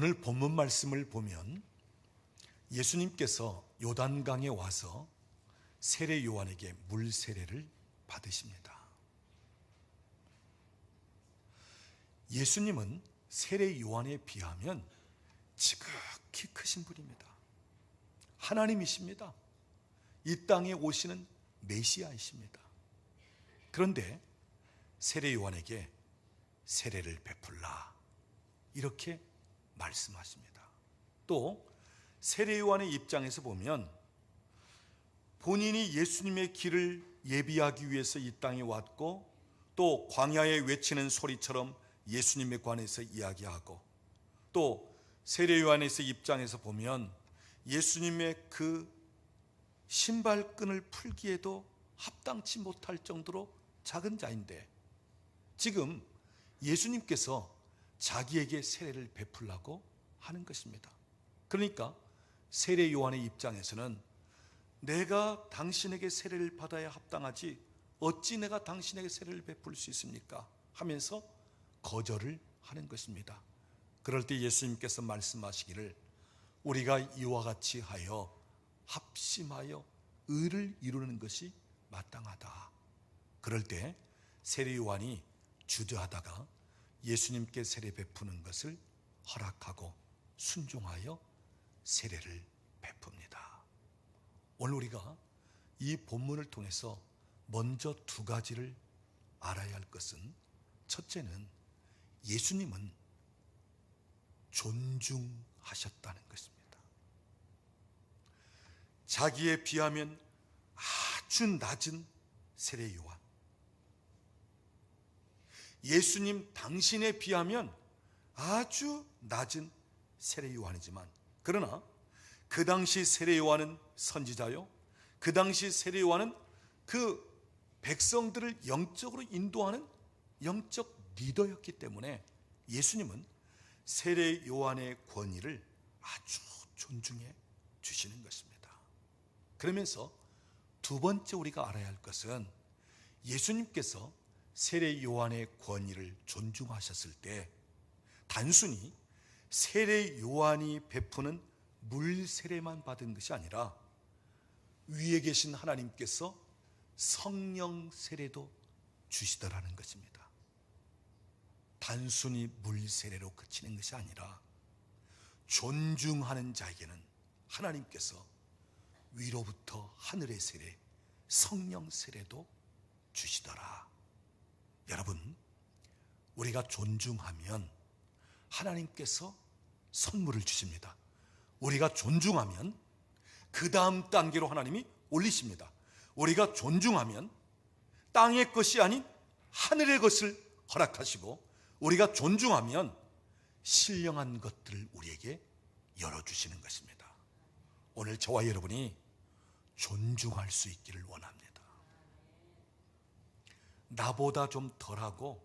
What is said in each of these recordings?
오늘 본문 말씀을 보면 예수님께서 요단강에 와서 세례 요한에게 물 세례를 받으십니다. 예수님은 세례 요한에 비하면 지극히 크신 분입니다. 하나님이십니다. 이 땅에 오시는 메시아이십니다. 그런데 세례 요한에게 세례를 베풀라 이렇게 말씀하십니다. 또 세례 요한의 입장에서 보면 본인이 예수님의 길을 예비하기 위해서 이 땅에 왔고 또 광야에 외치는 소리처럼 예수님에 관해서 이야기하고 또 세례 요한의 입장에서 보면 예수님의 그 신발끈을 풀기에도 합당치 못할 정도로 작은 자인데 지금 예수님께서 자기에게 세례를 베풀라고 하는 것입니다. 그러니까 세례 요한의 입장에서는 내가 당신에게 세례를 받아야 합당하지 어찌 내가 당신에게 세례를 베풀 수 있습니까? 하면서 거절을 하는 것입니다. 그럴 때 예수님께서 말씀하시기를 우리가 이와 같이 하여 합심하여 의를 이루는 것이 마땅하다. 그럴 때 세례 요한이 주저하다가 예수님께 세례 베푸는 것을 허락하고 순종하여 세례를 베풉니다. 오늘 우리가 이 본문을 통해서 먼저 두 가지를 알아야 할 것은 첫째는 예수님은 존중하셨다는 것입니다. 자기에 비하면 아주 낮은 세례 요한, 예수님 당신에 비하면 아주 낮은 세례 요한이지만 그러나 그 당시 세례 요한은 선지자요, 그 당시 세례 요한은 그 백성들을 영적으로 인도하는 영적 리더였기 때문에 예수님은 세례 요한의 권위를 아주 존중해 주시는 것입니다. 그러면서 두 번째 우리가 알아야 할 것은 예수님께서 세례 요한의 권위를 존중하셨을 때 단순히 세례 요한이 베푸는 물 세례만 받은 것이 아니라 위에 계신 하나님께서 성령 세례도 주시더라는 것입니다. 단순히 물 세례로 그치는 것이 아니라 존중하는 자에게는 하나님께서 위로부터 하늘의 세례, 성령 세례도 주시더라. 여러분, 우리가 존중하면 하나님께서 선물을 주십니다. 우리가 존중하면 그 다음 단계로 하나님이 올리십니다. 우리가 존중하면 땅의 것이 아닌 하늘의 것을 허락하시고 우리가 존중하면 신령한 것들을 우리에게 열어주시는 것입니다. 오늘 저와 여러분이 존중할 수 있기를 원합니다. 나보다 좀 덜하고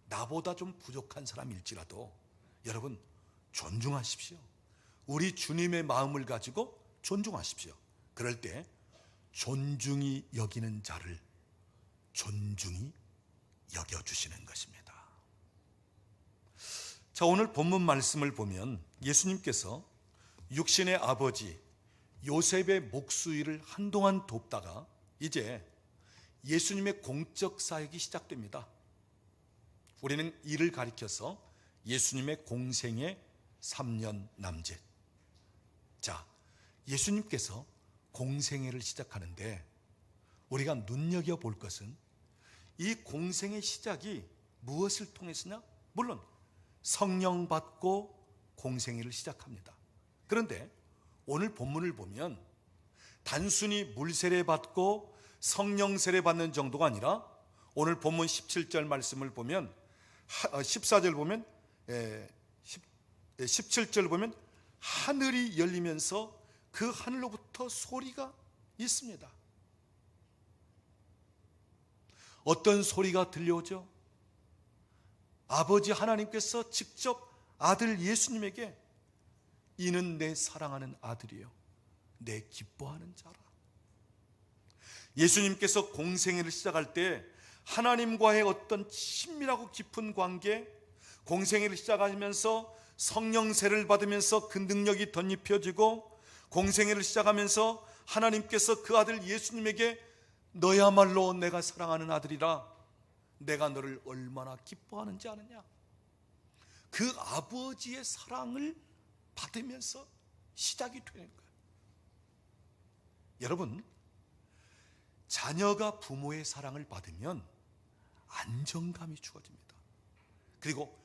나보다 좀 부족한 사람일지라도 여러분 존중하십시오. 우리 주님의 마음을 가지고 존중하십시오. 그럴 때 존중이 여기는 자를 존중히 여겨주시는 것입니다. 자, 오늘 본문 말씀을 보면 예수님께서 육신의 아버지 요셉의 목수일을 한동안 돕다가 이제 예수님의 공적 사역이 시작됩니다. 우리는 이를 가리켜서 예수님의 공생의 3년 남짓. 자, 예수님께서 공생애를 시작하는데 우리가 눈여겨볼 것은 이 공생의 시작이 무엇을 통해서냐? 물론 성령 받고 공생애를 시작합니다. 그런데 오늘 본문을 보면 단순히 물세례 받고 성령 세례 받는 정도가 아니라 오늘 본문 17절 말씀을 보면 14절 보면 17절 보면 하늘이 열리면서 그 하늘로부터 소리가 있습니다. 어떤 소리가 들려오죠? 아버지 하나님께서 직접 아들 예수님에게 이는 내 사랑하는 아들이요 내 기뻐하는 자라. 예수님께서 공생애를 시작할 때 하나님과의 어떤 친밀하고 깊은 관계, 공생애를 시작하면서 성령세를 받으면서 그 능력이 덧입혀지고 공생애를 시작하면서 하나님께서 그 아들 예수님에게 너야말로 내가 사랑하는 아들이라, 내가 너를 얼마나 기뻐하는지 아느냐, 그 아버지의 사랑을 받으면서 시작이 되는 거예요. 여러분, 자녀가 부모의 사랑을 받으면 안정감이 주어집니다. 그리고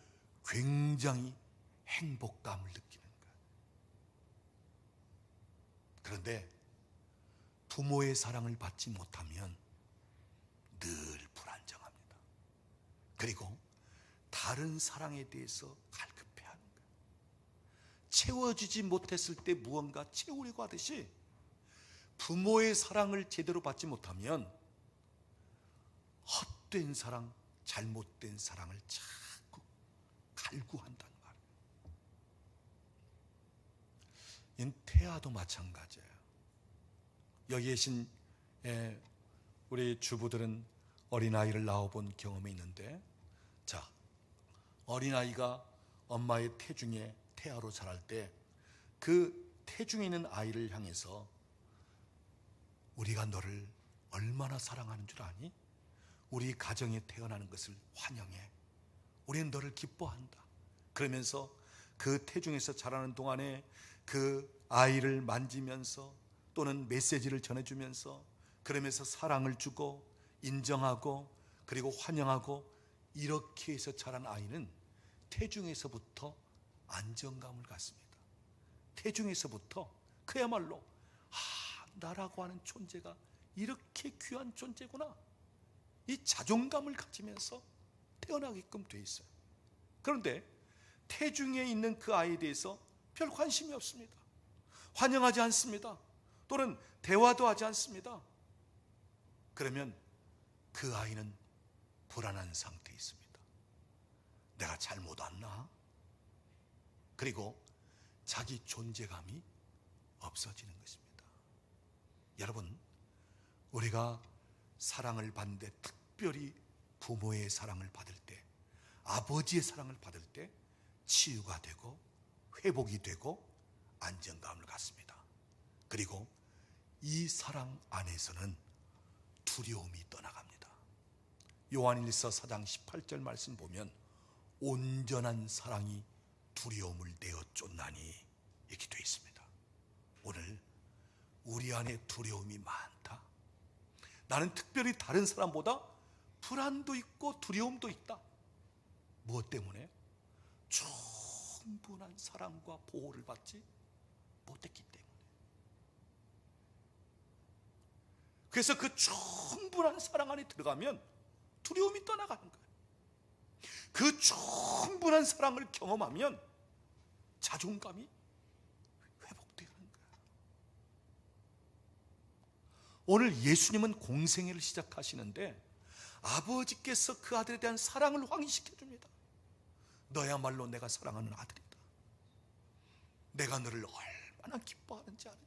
굉장히 행복감을 느끼는 거예요. 그런데 부모의 사랑을 받지 못하면 늘 불안정합니다. 그리고 다른 사랑에 대해서 갈급해하는 거예요. 채워주지 못했을 때 무언가 채우려고 하듯이 부모의 사랑을 제대로 받지 못하면 헛된 사랑, 잘못된 사랑을 자꾸 갈구한다는 말이에요. 이 태아도 마찬가지예요. 여기 계신 우리 주부들은 어린아이를 낳아본 경험이 있는데, 자, 어린아이가 엄마의 태중에 태아로 자랄 때 그 태중에 있는 아이를 향해서 우리가 너를 얼마나 사랑하는 줄 아니? 우리 가정에 태어나는 것을 환영해. 우리는 너를 기뻐한다. 그러면서 그 태중에서 자라는 동안에 그 아이를 만지면서 또는 메시지를 전해주면서 그러면서 사랑을 주고 인정하고 그리고 환영하고, 이렇게 해서 자란 아이는 태중에서부터 안정감을 갖습니다. 태중에서부터 그야말로 나라고 하는 존재가 이렇게 귀한 존재구나, 이 자존감을 가지면서 태어나게끔 돼 있어요. 그런데 태중에 있는 그 아이에 대해서 별 관심이 없습니다. 환영하지 않습니다. 또는 대화도 하지 않습니다. 그러면 그 아이는 불안한 상태에 있습니다. 내가 잘못 왔나? 그리고 자기 존재감이 없어지는 것입니다. 여러분, 우리가 사랑을 받는데, 특별히 부모의 사랑을 받을 때, 아버지의 사랑을 받을 때 치유가 되고 회복이 되고 안정감을 갖습니다. 그리고 이 사랑 안에서는 두려움이 떠나갑니다. 요한일서 4장 18절 말씀 보면 온전한 사랑이 두려움을 내어 쫓나니 이렇게 되어 있습니다. 오늘 우리 안에 두려움이 많다. 나는 특별히 다른 사람보다 불안도 있고 두려움도 있다. 무엇 때문에? 충분한 사랑과 보호를 받지 못했기 때문에. 그래서 그 충분한 사랑 안에 들어가면 두려움이 떠나가는 거예요. 그 충분한 사랑을 경험하면 자존감이 회복되는 거예요. 오늘 예수님은 공생애를 시작하시는데 아버지께서 그 아들에 대한 사랑을 확인시켜 줍니다. 너야말로 내가 사랑하는 아들이다. 내가 너를 얼마나 기뻐하는지 아느냐.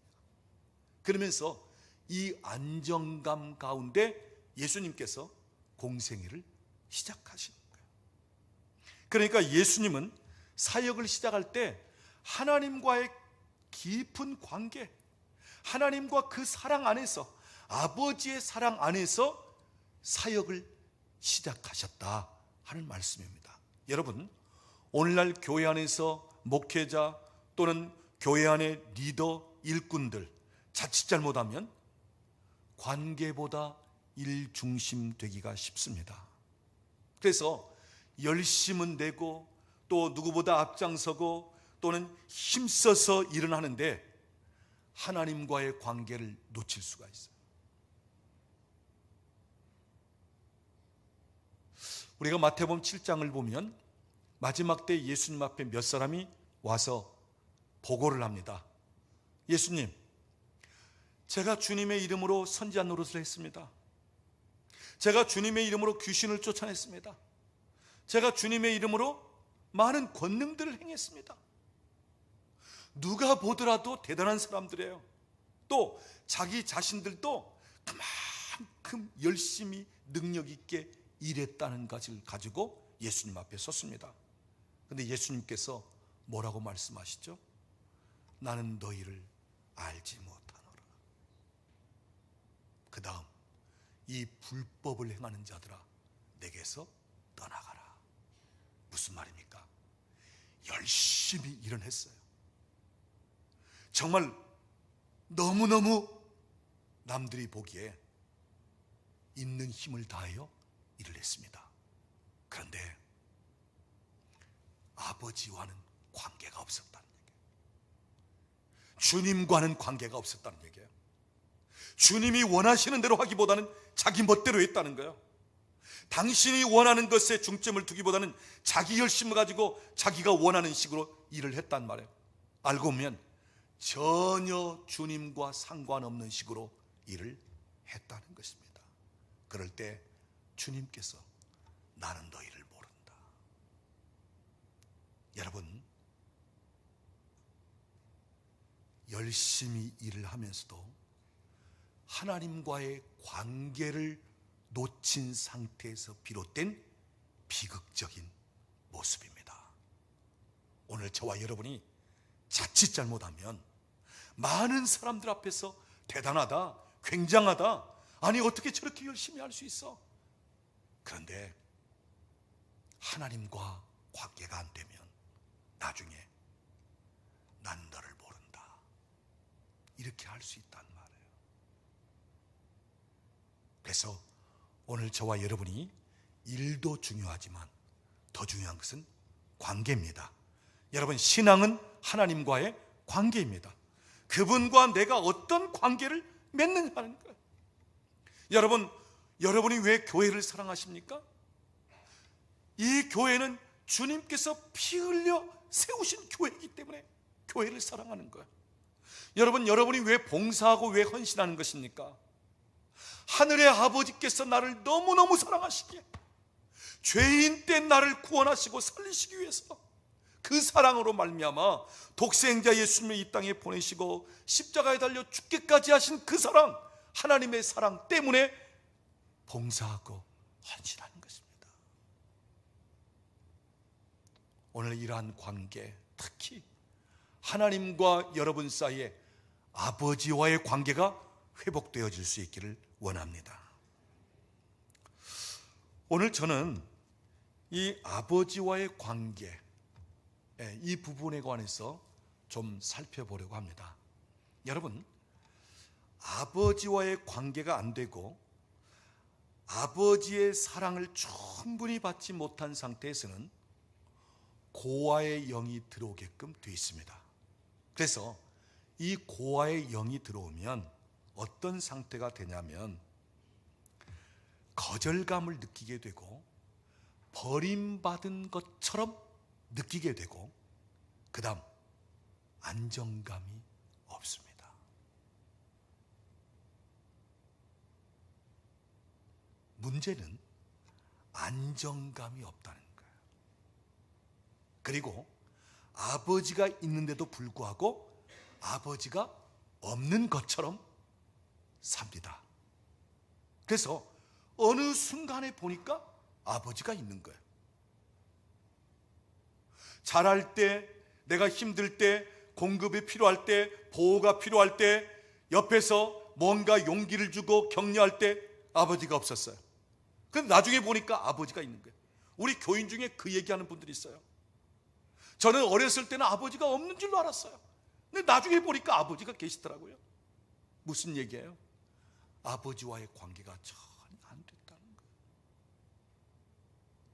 그러면서 이 안정감 가운데 예수님께서 공생애를 시작하시는 거예요. 그러니까 예수님은 사역을 시작할 때 하나님과의 깊은 관계, 하나님과 그 사랑 안에서, 아버지의 사랑 안에서 사역을 시작하셨다 하는 말씀입니다. 여러분, 오늘날 교회 안에서 목회자 또는 교회 안의 리더, 일꾼들 자칫 잘못하면 관계보다 일 중심 되기가 쉽습니다. 그래서 열심은 내고 또 누구보다 앞장서고 또는 힘써서 일을 하는데 하나님과의 관계를 놓칠 수가 있어요. 우리가 마태복음 7장을 보면 마지막 때 예수님 앞에 몇 사람이 와서 보고를 합니다. 예수님, 제가 주님의 이름으로 선지자 노릇을 했습니다. 제가 주님의 이름으로 귀신을 쫓아냈습니다. 제가 주님의 이름으로 많은 권능들을 행했습니다. 누가 보더라도 대단한 사람들이에요. 또 자기 자신들도 그만큼 열심히 능력 있게 일했다는 것을 가지고 예수님 앞에 섰습니다. 그런데 예수님께서 뭐라고 말씀하시죠? 나는 너희를 알지 못하노라. 그 다음, 이 불법을 행하는 자들아 내게서 떠나가라. 무슨 말입니까? 열심히 일은 했어요. 정말 너무너무 남들이 보기에 있는 힘을 다하여 일을 했습니다. 그런데 아버지와는 관계가 없었다는 얘기예요. 주님과는 관계가 없었다는 얘기예요. 주님이 원하시는 대로 하기보다는 자기 멋대로 했다는 거예요. 당신이 원하는 것에 중점을 두기보다는 자기 열심을 가지고 자기가 원하는 식으로 일을 했단 말이에요. 알고 보면 전혀 주님과 상관없는 식으로 일을 했다는 것입니다. 그럴 때 주님께서 나는 너희를 모른다. 여러분, 열심히 일을 하면서도 하나님과의 관계를 놓친 상태에서 비롯된 비극적인 모습입니다. 오늘 저와 여러분이 자칫 잘못하면 많은 사람들 앞에서 대단하다, 굉장하다, 아니 어떻게 저렇게 열심히 할 수 있어? 그런데 하나님과 관계가 안 되면 나중에 난 너를 모른다, 이렇게 할 수 있단 말이에요. 그래서 오늘 저와 여러분이 일도 중요하지만 더 중요한 것은 관계입니다. 여러분, 신앙은 하나님과의 관계입니다. 그분과 내가 어떤 관계를 맺느냐는 거예요. 여러분이 왜 교회를 사랑하십니까? 이 교회는 주님께서 피 흘려 세우신 교회이기 때문에 교회를 사랑하는 거예요. 여러분이 왜 봉사하고 왜 헌신하는 것입니까? 하늘의 아버지께서 나를 너무너무 사랑하시기에 죄인 때 나를 구원하시고 살리시기 위해서 그 사랑으로 말미암아 독생자 예수님을 이 땅에 보내시고 십자가에 달려 죽기까지 하신 그 사랑, 하나님의 사랑 때문에 봉사하고 헌신하는 것입니다. 오늘 이러한 관계, 특히 하나님과 여러분 사이에 아버지와의 관계가 회복되어질 수 있기를 원합니다. 오늘 저는 이 아버지와의 관계, 이 부분에 관해서 좀 살펴보려고 합니다. 여러분, 아버지와의 관계가 안 되고 아버지의 사랑을 충분히 받지 못한 상태에서는 고아의 영이 들어오게끔 되어 있습니다. 그래서 이 고아의 영이 들어오면 어떤 상태가 되냐면 거절감을 느끼게 되고 버림받은 것처럼 느끼게 되고 그 다음 안정감이 없습니다. 문제는 안정감이 없다는 거예요. 그리고 아버지가 있는데도 불구하고 아버지가 없는 것처럼 삽니다. 그래서 어느 순간에 보니까 아버지가 있는 거예요. 잘할 때, 내가 힘들 때, 공급이 필요할 때, 보호가 필요할 때, 옆에서 뭔가 용기를 주고 격려할 때 아버지가 없었어요. 그런데 나중에 보니까 아버지가 있는 거예요. 우리 교인 중에 그 얘기하는 분들이 있어요. 저는 어렸을 때는 아버지가 없는 줄로 알았어요. 근데 나중에 보니까 아버지가 계시더라고요. 무슨 얘기예요? 아버지와의 관계가 전혀 안 됐다는 거예요.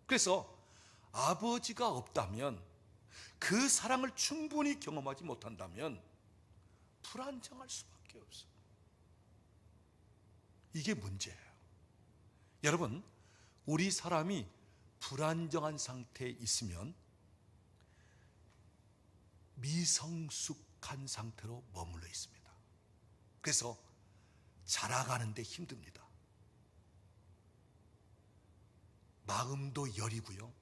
그래서 아버지가 없다면, 그 사랑을 충분히 경험하지 못한다면 불안정할 수밖에 없어요. 이게 문제예요. 여러분, 우리 사람이 불안정한 상태에 있으면 미성숙한 상태로 머물러 있습니다. 그래서 자라가는데 힘듭니다. 마음도 여리고요,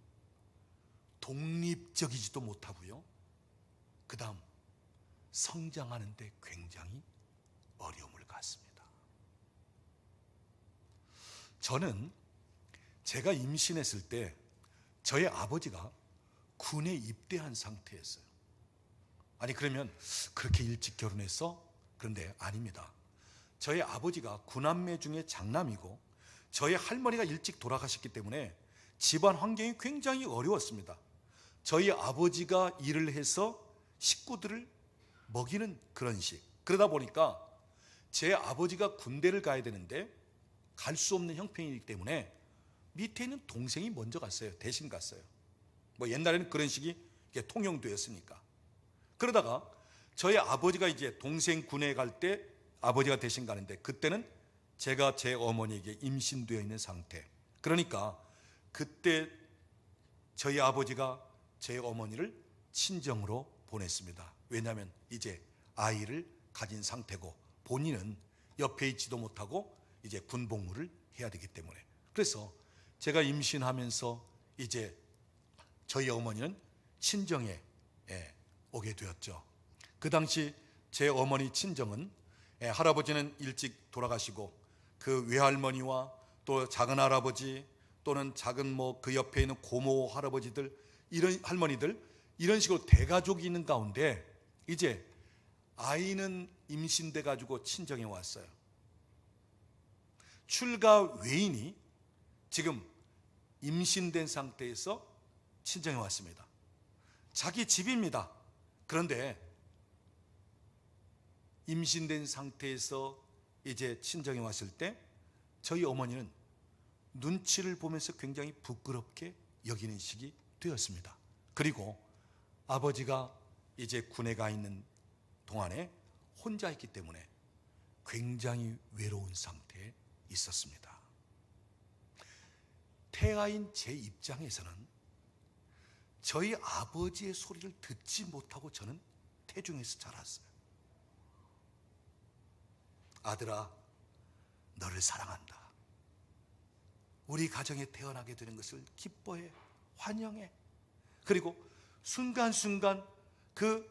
독립적이지도 못하고요, 그 다음 성장하는데 굉장히 어려움을 갖습니다. 저는 제가 임신했을 때 저희 아버지가 군에 입대한 상태였어요. 아니 그러면 그렇게 일찍 결혼했어? 그런데 아닙니다. 저희 아버지가 9남매 중에 장남이고 저희 할머니가 일찍 돌아가셨기 때문에 집안 환경이 굉장히 어려웠습니다. 저희 아버지가 일을 해서 식구들을 먹이는 그런 식. 그러다 보니까 제 아버지가 군대를 가야 되는데 갈 수 없는 형편이기 때문에 밑에 있는 동생이 먼저 갔어요. 대신 갔어요. 뭐 옛날에는 그런 식이 통용되었으니까. 그러다가 저희 아버지가 이제 동생 군에 갈 때 아버지가 대신 가는데 그때는 제가 제 어머니에게 임신되어 있는 상태. 그러니까 그때 저희 아버지가 제 어머니를 친정으로 보냈습니다. 왜냐하면 이제 아이를 가진 상태고 본인은 옆에 있지도 못하고 이제 군복무를 해야 되기 때문에. 그래서 제가 임신하면서 이제 저희 어머니는 친정에 오게 되었죠. 그 당시 제 어머니 친정은 할아버지는 일찍 돌아가시고 그 외할머니와 또 작은 할아버지 또는 작은 뭐 그 옆에 있는 고모 할아버지들 이런 할머니들 이런 식으로 대가족이 있는 가운데 이제 아이는 임신돼 가지고 친정에 왔어요. 출가 외인이 지금 임신된 상태에서 친정에 왔습니다. 자기 집입니다. 그런데 임신된 상태에서 이제 친정에 왔을 때 저희 어머니는 눈치를 보면서 굉장히 부끄럽게 여기는 시기 되었습니다. 그리고 아버지가 이제 군에 가 있는 동안에 혼자 있기 때문에 굉장히 외로운 상태에 있었습니다. 태아인 제 입장에서는 저희 아버지의 소리를 듣지 못하고 저는 태중에서 자랐어요. 아들아, 너를 사랑한다. 우리 가정에 태어나게 되는 것을 기뻐해, 환영해. 그리고 순간순간 그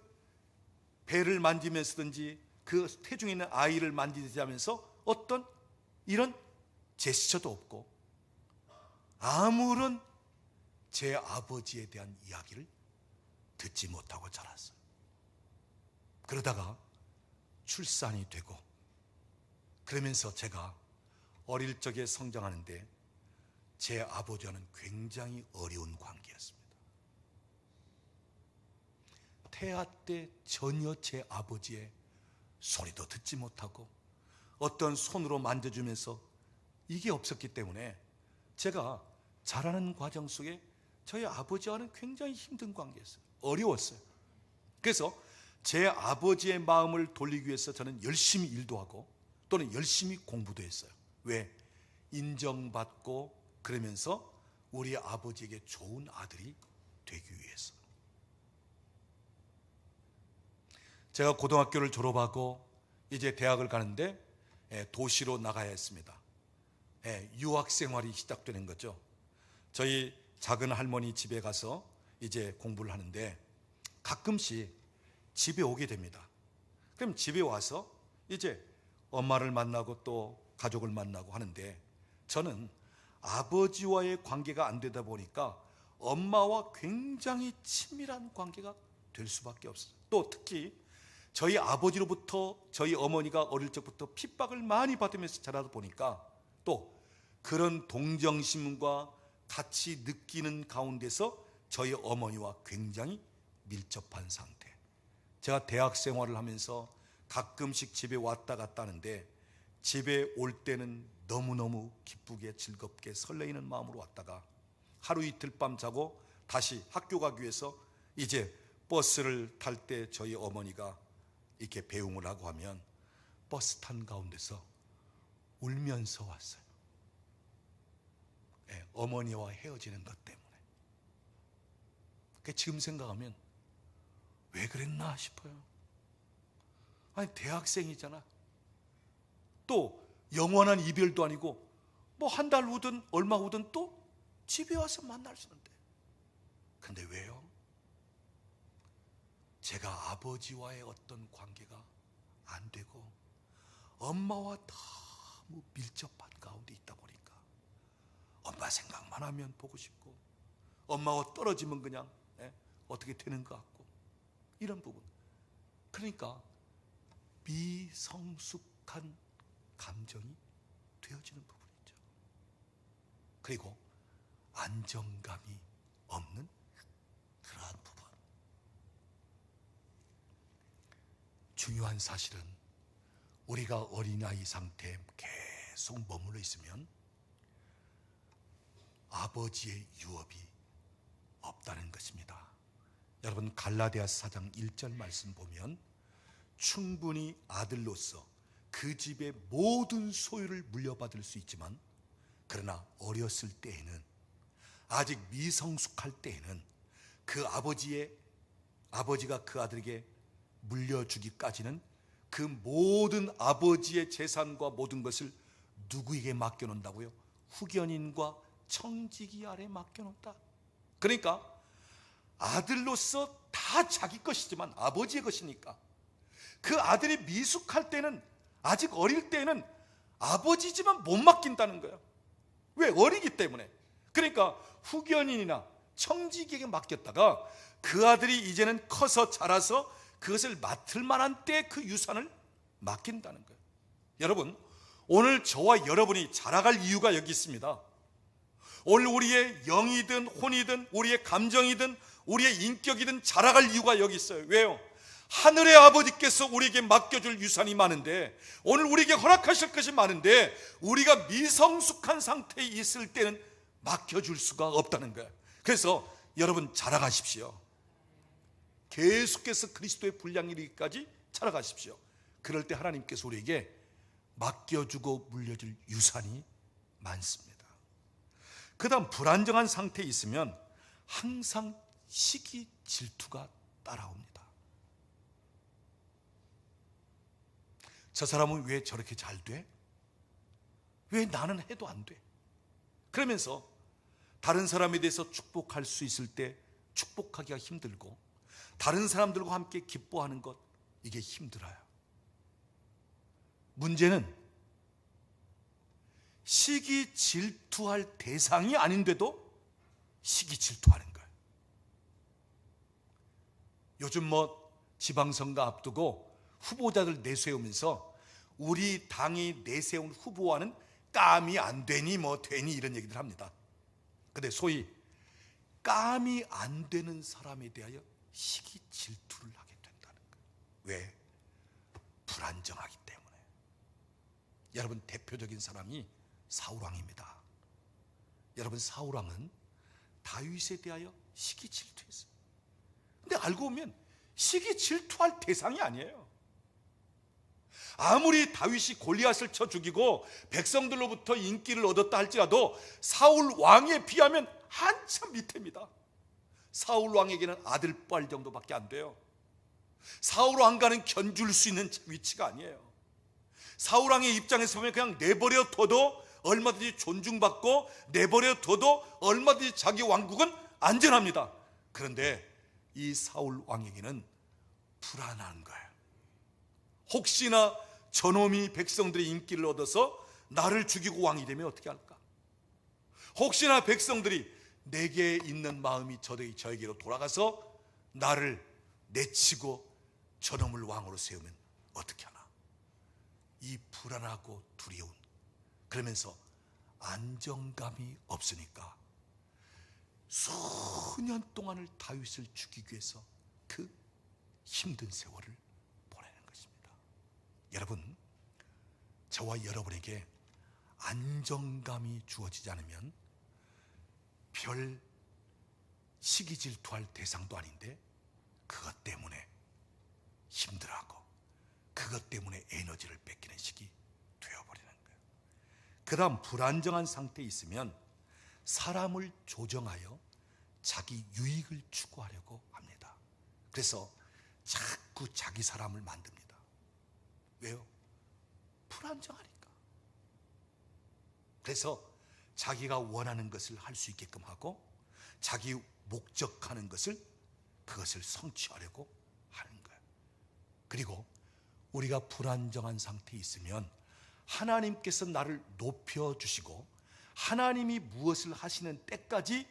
배를 만지면서든지 그 태중에 있는 아이를 만지자면서 어떤 이런 제스처도 없고 아무런 제 아버지에 대한 이야기를 듣지 못하고 자랐어요. 그러다가 출산이 되고 그러면서 제가 어릴 적에 성장하는데 제 아버지와는 굉장히 어려운 관계였습니다. 태아 때 전혀 제 아버지의 소리도 듣지 못하고 어떤 손으로 만져주면서 이게 없었기 때문에 제가 자라는 과정 속에 저희 아버지와는 굉장히 힘든 관계였어요. 어려웠어요. 그래서 제 아버지의 마음을 돌리기 위해서 저는 열심히 일도 하고 또는 열심히 공부도 했어요. 왜? 인정받고 그러면서 우리 아버지에게 좋은 아들이 되기 위해서. 제가 고등학교를 졸업하고 이제 대학을 가는데 도시로 나가야 했습니다. 유학 생활이 시작되는 거죠. 저희 작은 할머니 집에 가서 이제 공부를 하는데 가끔씩 집에 오게 됩니다. 그럼 집에 와서 이제 엄마를 만나고 또 가족을 만나고 하는데 저는 아버지와의 관계가 안 되다 보니까 엄마와 굉장히 친밀한 관계가 될 수밖에 없어요. 또 특히 저희 아버지로부터 저희 어머니가 어릴 적부터 핍박을 많이 받으면서 자라다 보니까 또 그런 동정심과 같이 느끼는 가운데서 저희 어머니와 굉장히 밀접한 상태. 제가 대학 생활을 하면서 가끔씩 집에 왔다 갔다 하는데 집에 올 때는 너무너무 기쁘게 즐겁게 설레이는 마음으로 왔다가 하루 이틀 밤 자고 다시 학교 가기 위해서 이제 버스를 탈 때 저희 어머니가 이렇게 배웅을 하고 하면 버스 탄 가운데서 울면서 왔어요. 어머니와 헤어지는 것 때문에. 지금 생각하면 왜 그랬나 싶어요. 아니 대학생이잖아. 또 영원한 이별도 아니고 뭐 한 달 후든 얼마 후든 또 집에 와서 만날 수 있는데. 근데 왜요? 제가 아버지와의 어떤 관계가 안 되고 엄마와 너무 밀접한 가운데 있다 보니까 엄마 생각만 하면 보고 싶고 엄마와 떨어지면 그냥 어떻게 되는 것 같고 이런 부분. 그러니까 미성숙한 감정이 되어지는 부분이죠. 그리고 안정감이 없는 그러한 부분. 중요한 사실은 우리가 어린아이 상태에 계속 머물러 있으면 아버지의 유업이 없다는 것입니다. 여러분, 갈라디아서 4장 1절 말씀 보면 충분히 아들로서 그 집의 모든 소유를 물려받을 수 있지만, 그러나 어렸을 때에는, 아직 미성숙할 때에는 그 아버지가 그 아들에게 물려주기까지는 그 모든 아버지의 재산과 모든 것을 누구에게 맡겨놓는다고요? 후견인과 청지기 아래 맡겨놓다. 그러니까 아들로서 다 자기 것이지만 아버지의 것이니까 그 아들이 미숙할 때는, 아직 어릴 때는 아버지지만 못 맡긴다는 거예요. 왜? 어리기 때문에. 그러니까 후견인이나 청지기에게 맡겼다가 그 아들이 이제는 커서 자라서 그것을 맡을 만한 때 그 유산을 맡긴다는 거예요. 여러분, 오늘 저와 여러분이 자라갈 이유가 여기 있습니다. 오늘 우리의 영이든 혼이든 우리의 감정이든 우리의 인격이든 자라갈 이유가 여기 있어요. 왜요? 하늘의 아버지께서 우리에게 맡겨줄 유산이 많은데, 오늘 우리에게 허락하실 것이 많은데 우리가 미성숙한 상태에 있을 때는 맡겨줄 수가 없다는 거예요. 그래서 여러분, 자라가십시오. 계속해서 그리스도의 분량이 이르기까지 자라가십시오. 그럴 때 하나님께서 우리에게 맡겨주고 물려줄 유산이 많습니다. 그 다음, 불안정한 상태에 있으면 항상 시기, 질투가 따라옵니다. 저 사람은 왜 저렇게 잘 돼? 왜 나는 해도 안 돼? 그러면서 다른 사람에 대해서 축복할 수 있을 때 축복하기가 힘들고, 다른 사람들과 함께 기뻐하는 것, 이게 힘들어요. 문제는 시기 질투할 대상이 아닌데도 시기 질투하는 거예요. 요즘 지방선거 앞두고 후보자들 내세우면서 우리 당이 내세운 후보와는 깜이 안 되니 되니 이런 얘기들 합니다. 근데 소위 깜이 안 되는 사람에 대하여 시기 질투를 하게 된다는 거예요. 왜? 불안정하기 때문에. 여러분, 대표적인 사람이 사울왕입니다. 여러분, 사울왕은 다윗에 대하여 시기 질투했어요. 근데 알고 보면 시기 질투할 대상이 아니에요. 아무리 다윗이 골리앗을 쳐 죽이고 백성들로부터 인기를 얻었다 할지라도 사울 왕에 비하면 한참 밑입니다. 사울 왕에게는 아들뻘 정도밖에 안 돼요. 사울 왕과는 견줄 수 있는 위치가 아니에요. 사울 왕의 입장에서 보면 그냥 내버려 둬도 얼마든지 존중받고, 내버려 둬도 얼마든지 자기 왕국은 안전합니다. 그런데 이 사울 왕에게는 불안한 거예요. 혹시나 저놈이 백성들의 인기를 얻어서 나를 죽이고 왕이 되면 어떻게 할까? 혹시나 백성들이 내게 있는 마음이 저에게로 돌아가서 나를 내치고 저놈을 왕으로 세우면 어떻게 하나? 이 불안하고 두려운, 그러면서 안정감이 없으니까 수년 동안을 다윗을 죽이기 위해서 그 힘든 세월을 보내는 것입니다. 여러분, 저와 여러분에게 안정감이 주어지지 않으면 별 시기 질투할 대상도 아닌데 그것 때문에 힘들어하고, 그것 때문에 에너지를 뺏기는 시기 되어버리는 거예요. 그 다음, 불안정한 상태에 있으면 사람을 조정하여 자기 유익을 추구하려고 합니다. 그래서 자꾸 자기 사람을 만듭니다. 왜요? 불안정하니까. 그래서 자기가 원하는 것을 할 수 있게끔 하고, 자기 목적하는 그것을 성취하려고 하는 거예요. 그리고 우리가 불안정한 상태에 있으면 하나님께서 나를 높여주시고 하나님이 무엇을 하시는 때까지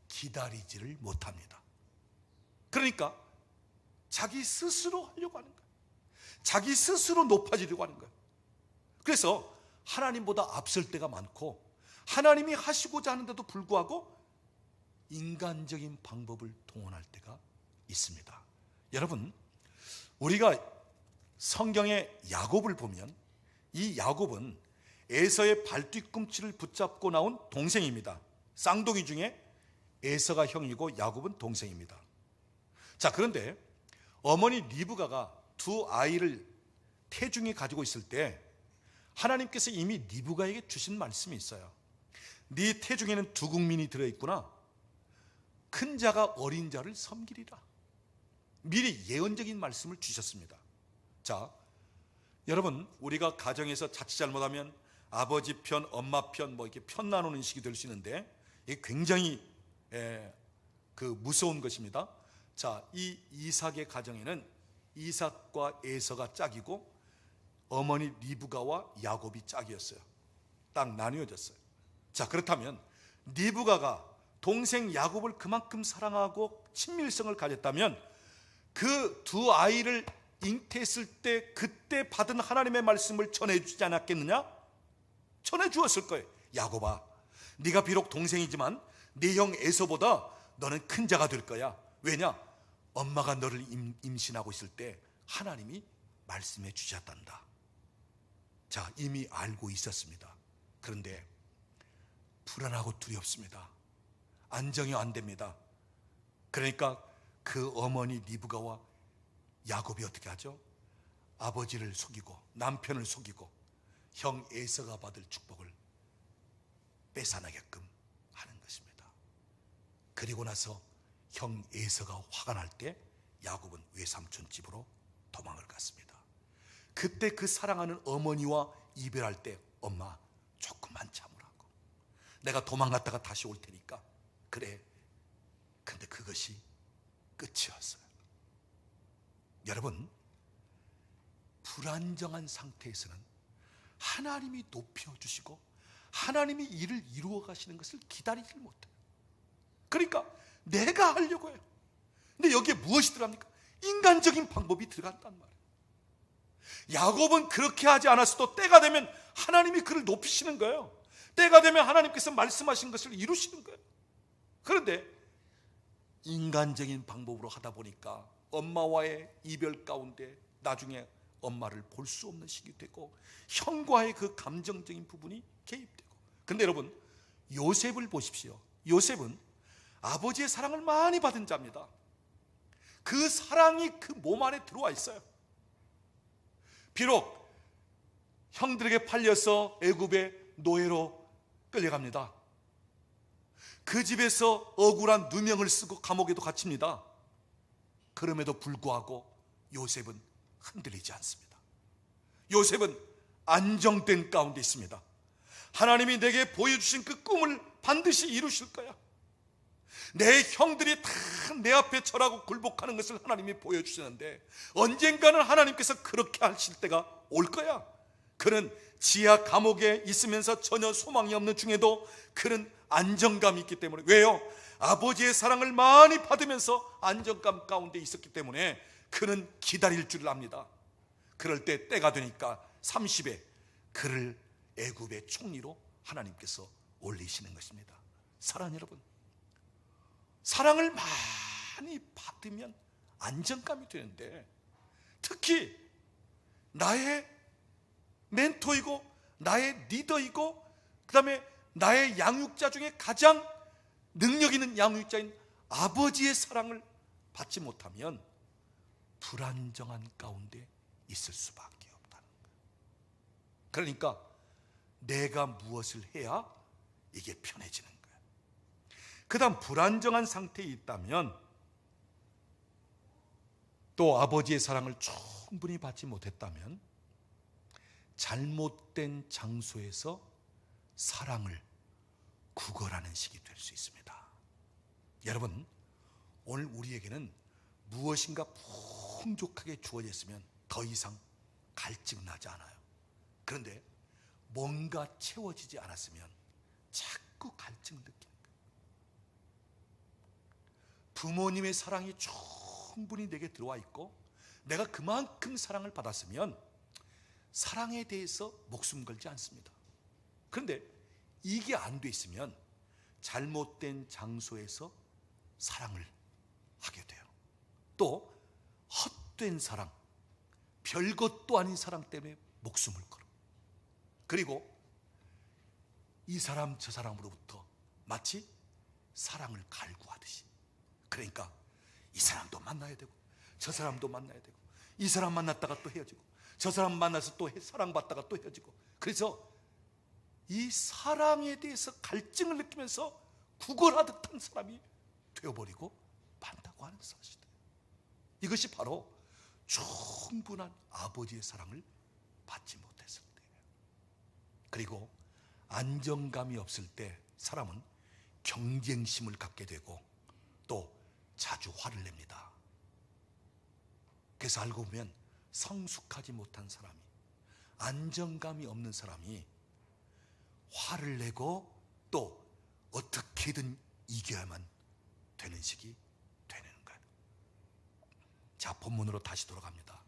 기다리지를 못합니다. 그러니까 자기 스스로 하려고 하는 거예요. 자기 스스로 높아지려고 하는 거예요. 그래서 하나님보다 앞설 때가 많고 하나님이 하시고자 하는데도 불구하고 인간적인 방법을 동원할 때가 있습니다. 여러분, 우리가 성경의 야곱을 보면 이 야곱은 에서의 발뒤꿈치를 붙잡고 나온 동생입니다. 쌍둥이 중에 에서가 형이고 야곱은 동생입니다. 자, 그런데 어머니 리브가가 두 아이를 태중에 가지고 있을 때 하나님께서 이미 리브가에게 주신 말씀이 있어요. 네 태중에는 두 국민이 들어있구나. 큰 자가 어린 자를 섬기리라. 미리 예언적인 말씀을 주셨습니다. 자, 여러분, 우리가 가정에서 자칫 잘못하면 아버지 편, 엄마 편 이렇게 편 나누는 식이 될 수 있는데 이게 굉장히 무서운 것입니다. 자, 이 이삭의 가정에는 이삭과 에서가 짝이고 어머니 리브가와 야곱이 짝이었어요. 딱 나뉘어졌어요. 자, 그렇다면 리브가가 동생 야곱을 그만큼 사랑하고 친밀성을 가졌다면 그 두 아이를 잉태했을 때 그때 받은 하나님의 말씀을 전해주지 않았겠느냐? 전해주었을 거예요. 야곱아, 네가 비록 동생이지만 네 형 에서보다 너는 큰 자가 될 거야. 왜냐? 엄마가 너를 임신하고 있을 때 하나님이 말씀해 주셨단다. 자, 이미 알고 있었습니다. 그런데 불안하고 두렵습니다. 안정이 안 됩니다. 그러니까 그 어머니 리브가와 야곱이 어떻게 하죠? 아버지를 속이고 남편을 속이고 형 에서가 받을 축복을 뺏어나게끔 하는 것입니다. 그리고 나서 형 에서가 화가 날 때 야곱은 외삼촌 집으로 도망을 갔습니다. 그때 그 사랑하는 어머니와 이별할 때 엄마 조금만 참으라고, 내가 도망갔다가 다시 올 테니까. 그래. 근데 그것이 끝이었어요. 여러분, 불안정한 상태에서는 하나님이 높여주시고 하나님이 일을 이루어 가시는 것을 기다리질 못해요. 그러니까 내가 하려고 해요. 근데 여기에 무엇이 들어갑니까? 인간적인 방법이 들어간단 말이에요. 야곱은 그렇게 하지 않았어도 때가 되면 하나님이 그를 높이시는 거예요. 때가 되면 하나님께서 말씀하신 것을 이루시는 거예요. 그런데 인간적인 방법으로 하다 보니까 엄마와의 이별 가운데 나중에 엄마를 볼 수 없는 시기 되고 형과의 그 감정적인 부분이 개입되고. 근데 여러분, 요셉을 보십시오. 요셉은 아버지의 사랑을 많이 받은 자입니다. 그 사랑이 그 몸 안에 들어와 있어요. 비록 형들에게 팔려서 애굽의 노예로 끌려갑니다. 그 집에서 억울한 누명을 쓰고 감옥에도 갇힙니다. 그럼에도 불구하고 요셉은 흔들리지 않습니다. 요셉은 안정된 가운데 있습니다. 하나님이 내게 보여주신 그 꿈을 반드시 이루실 거야. 내 형들이 다 내 앞에 절하고 굴복하는 것을 하나님이 보여주시는데 언젠가는 하나님께서 그렇게 하실 때가 올 거야. 그는 지하 감옥에 있으면서 전혀 소망이 없는 중에도 그는 안정감이 있기 때문에. 왜요? 아버지의 사랑을 많이 받으면서 안정감 가운데 있었기 때문에 그는 기다릴 줄 압니다. 그럴 때 때가 되니까 30에 그를 애굽의 총리로 하나님께서 올리시는 것입니다. 사랑하는 여러분, 사랑을 많이 받으면 안정감이 되는데, 특히 나의 멘토이고 나의 리더이고 그 다음에 나의 양육자 중에 가장 능력 있는 양육자인 아버지의 사랑을 받지 못하면 불안정한 가운데 있을 수밖에 없다는 거예요. 그러니까 내가 무엇을 해야 이게 편해지는 거예요. 그 다음 불안정한 상태에 있다면 또 아버지의 사랑을 충분히 받지 못했다면 잘못된 장소에서 사랑을 구걸하는 식이 될 수 있습니다. 여러분, 오늘 우리에게는 무엇인가 풍족하게 주어졌으면 더 이상 갈증 나지 않아요. 그런데 뭔가 채워지지 않았으면 자꾸 갈증 느끼는 거예요. 부모님의 사랑이 충분히 내게 들어와 있고 내가 그만큼 사랑을 받았으면 사랑에 대해서 목숨 걸지 않습니다. 그런데 이게 안 돼 있으면 잘못된 장소에서 사랑을 하게 돼요. 또 헛된 사랑, 별것도 아닌 사랑 때문에 목숨을 걸어. 그리고 이 사람 저 사람으로부터 마치 사랑을 갈구하듯이, 그러니까 이 사람도 만나야 되고 저 사람도 만나야 되고, 이 사람 만났다가 또 헤어지고 저 사람 만나서 또 사랑받다가 또 헤어지고, 그래서 이 사랑에 대해서 갈증을 느끼면서 구걸하듯 한 사람이 되어버리고 만다고 하는 사실이에요. 이것이 바로 충분한 아버지의 사랑을 받지 못했을 때예요. 그리고 안정감이 없을 때 사람은 경쟁심을 갖게 되고 또 자주 화를 냅니다. 그래서 알고 보면 성숙하지 못한 사람이, 안정감이 없는 사람이 화를 내고 또 어떻게든 이겨야만 되는 식이 되는 거예요. 자, 본문으로 다시 돌아갑니다.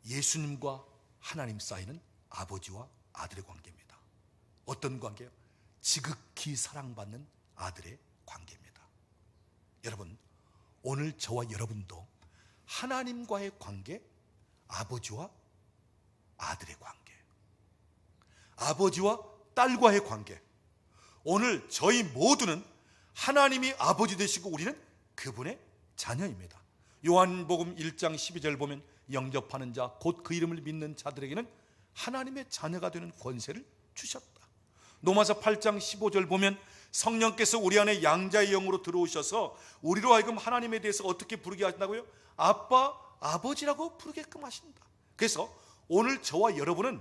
예수님과 하나님 사이는 아버지와 아들의 관계입니다. 어떤 관계요? 지극히 사랑받는 아들의 관계입니다. 여러분, 오늘 저와 여러분도 하나님과의 관계, 아버지와 아들의 관계, 아버지와 딸과의 관계, 오늘 저희 모두는 하나님이 아버지 되시고 우리는 그분의 자녀입니다. 요한복음 1장 12절 보면 영접하는 자 곧 그 이름을 믿는 자들에게는 하나님의 자녀가 되는 권세를 주셨다. 로마서 8장 15절 보면 성령께서 우리 안에 양자의 영으로 들어오셔서 우리로 하여금 하나님에 대해서 어떻게 부르게 하신다고요? 아빠, 아버지라고 부르게끔 하신다. 그래서 오늘 저와 여러분은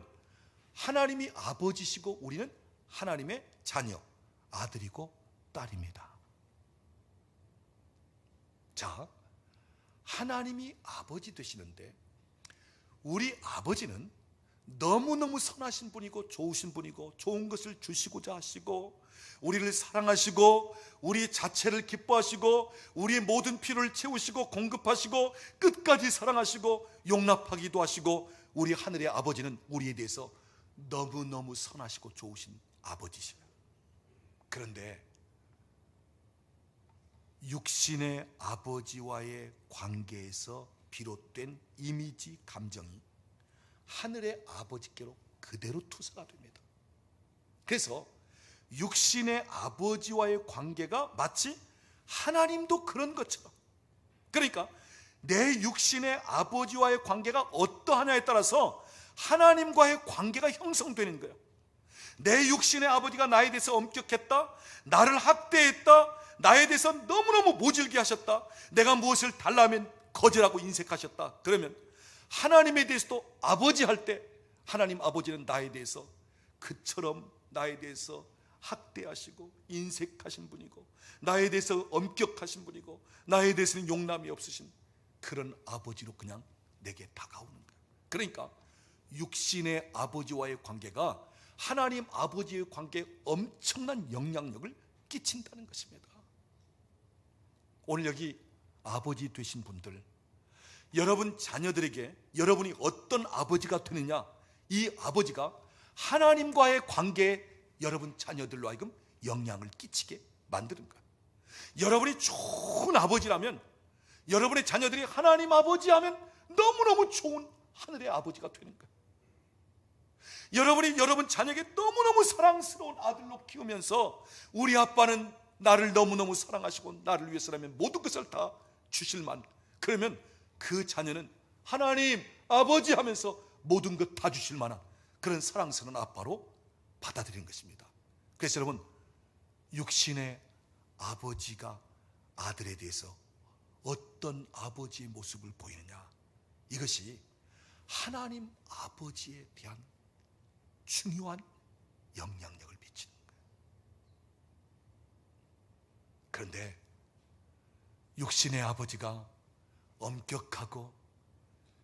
하나님이 아버지시고 우리는 하나님의 자녀, 아들이고 딸입니다. 자, 하나님이 아버지 되시는데 우리 아버지는 너무너무 선하신 분이고 좋으신 분이고 좋은 것을 주시고자 하시고 우리를 사랑하시고 우리 자체를 기뻐하시고 우리의 모든 필요를 채우시고 공급하시고 끝까지 사랑하시고 용납하기도 하시고, 우리 하늘의 아버지는 우리에 대해서 너무너무 선하시고 좋으신 아버지시죠. 그런데 육신의 아버지와의 관계에서 비롯된 이미지 감정이 하늘의 아버지께로 그대로 투사가 됩니다. 그래서 육신의 아버지와의 관계가 마치 하나님도 그런 것처럼, 그러니까 내 육신의 아버지와의 관계가 어떠하냐에 따라서 하나님과의 관계가 형성되는 거예요. 내 육신의 아버지가 나에 대해서 엄격했다, 나를 학대했다, 나에 대해서 너무너무 모질게 하셨다, 내가 무엇을 달라면 거절하고 인색하셨다. 그러면 하나님에 대해서도 아버지 할 때 하나님 아버지는 나에 대해서 그처럼 나에 대해서 학대하시고 인색하신 분이고 나에 대해서 엄격하신 분이고 나에 대해서는 용남이 없으신 그런 아버지로 그냥 내게 다가오는 거예요. 그러니까 육신의 아버지와의 관계가 하나님 아버지의 관계에 엄청난 영향력을 끼친다는 것입니다. 오늘 여기 아버지 되신 분들, 여러분 자녀들에게 여러분이 어떤 아버지가 되느냐, 이 아버지가 하나님과의 관계에 여러분 자녀들로 하여금 영향을 끼치게 만드는 거예요. 여러분이 좋은 아버지라면 여러분의 자녀들이 하나님 아버지 하면 너무너무 좋은 하늘의 아버지가 되는 거예요. 여러분이 여러분 자녀에게 너무너무 사랑스러운 아들로 키우면서 우리 아빠는 나를 너무너무 사랑하시고 나를 위해서라면 모든 것을 다 주실만, 그러면 그 자녀는 하나님 아버지 하면서 모든 것 다 주실 만한 그런 사랑스러운 아빠로 받아들이는 것입니다. 그래서 여러분, 육신의 아버지가 아들에 대해서 어떤 아버지의 모습을 보이느냐, 이것이 하나님 아버지에 대한 중요한 영향력을 미치는 거예요. 그런데 육신의 아버지가 엄격하고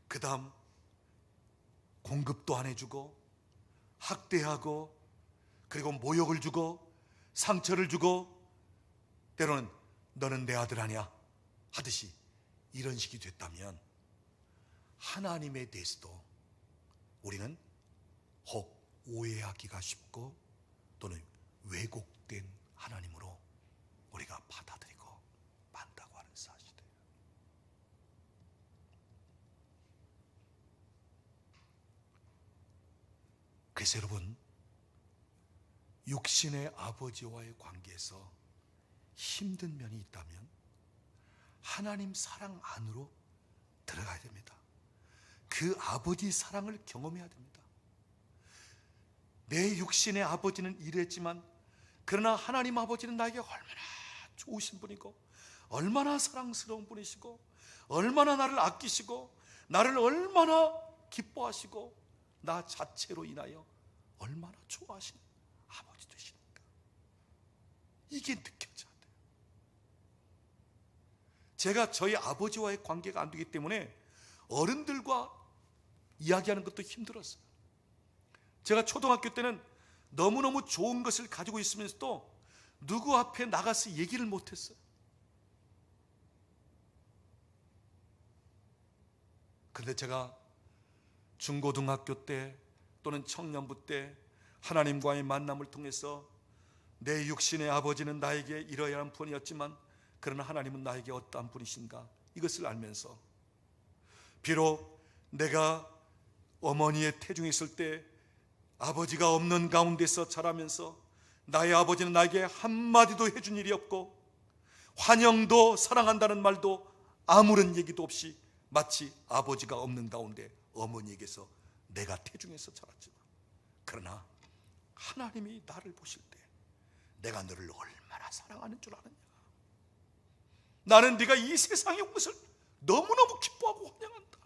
그 다음 공급도 안 해주고 학대하고 그리고 모욕을 주고 상처를 주고 때로는 너는 내 아들 아니야 하듯이 이런 식이 됐다면 하나님에 대해서도 우리는 혹 오해하기가 쉽고 또는 왜곡된 하나님으로 우리가 받아들이고 만다고 하는 사실이에요. 그래서 여러분, 육신의 아버지와의 관계에서 힘든 면이 있다면 하나님 사랑 안으로 들어가야 됩니다. 그 아버지 사랑을 경험해야 됩니다. 내 육신의 아버지는 이랬지만 그러나 하나님 아버지는 나에게 얼마나 좋으신 분이고 얼마나 사랑스러운 분이시고 얼마나 나를 아끼시고 나를 얼마나 기뻐하시고 나 자체로 인하여 얼마나 좋아하시는 아버지 되시니까 이게 느껴져야 돼요. 제가 저희 아버지와의 관계가 안 되기 때문에 어른들과 이야기하는 것도 힘들었어요. 제가 초등학교 때는 너무너무 좋은 것을 가지고 있으면서도 누구 앞에 나가서 얘기를 못했어요. 그런데 제가 중고등학교 때 또는 청년부 때 하나님과의 만남을 통해서 내 육신의 아버지는 나에게 이러한 분이었지만 그러나 하나님은 나에게 어떠한 분이신가 이것을 알면서 비록 내가 어머니의 태중에 있을 때 아버지가 없는 가운데서 자라면서 나의 아버지는 나에게 한마디도 해준 일이 없고 환영도 사랑한다는 말도 아무런 얘기도 없이 마치 아버지가 없는 가운데 어머니에게서 내가 태중에서 자랐지만 그러나 하나님이 나를 보실 때 내가 너를 얼마나 사랑하는 줄 아느냐. 나는 네가 이 세상에 온 것을 너무너무 기뻐하고 환영한다.